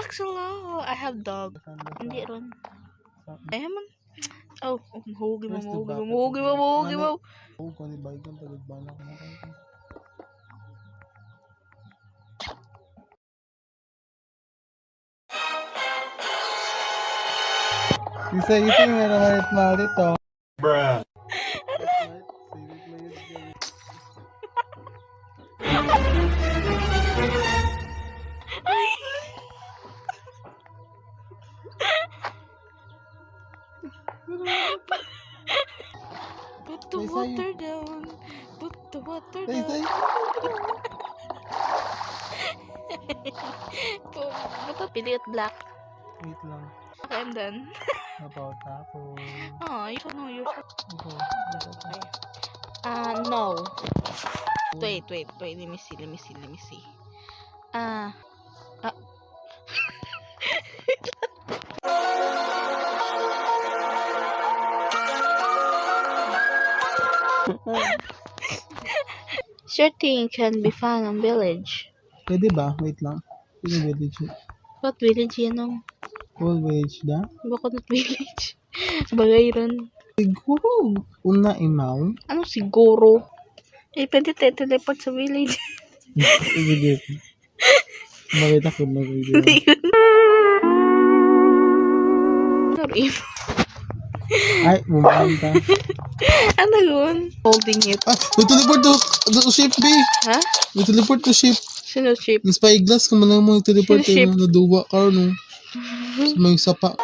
relax lang. I have dog. Hindi ron. Ayaw man. Oh, mahugi mo. Kung di bayan pagod bala ko na. Isa-ising na naman at malit to. Bruh. Put the water down. Put the water down. Ba't pili at black? Wait lang. Okay, I'm done. About tapos. Oh, you don't know your Okay. No. Wait. Let me see. Sure thing can be found on village. Pwede ba? Wait lang. Pwede village. What village yan o? Whole village da? Baka not village. Bagay ron. Siguro. Una imaw. Ano siguro? Pwede tayo teleport sa village. Sige. Makita ko na video. Hindi yun. Sorry. Ay, mumanta. Ano yun? Holding it. We teleport to ship, B. Ha? We teleport to ship. Sino ship? Yung spyglass, kung man mo teleport Sino ship? naduwa ka, no? May sapa.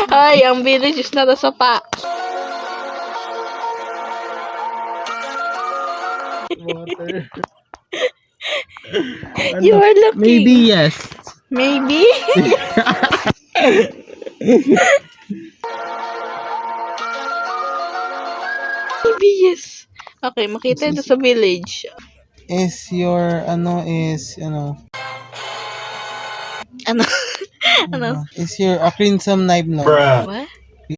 Ay, ang village is not a sapa. Water. You are looking. Maybe yes. Maybe? Maybe yes. Okay, makita ito sa village. Is your, ano? Ano? Is your a crimson knife, no? What?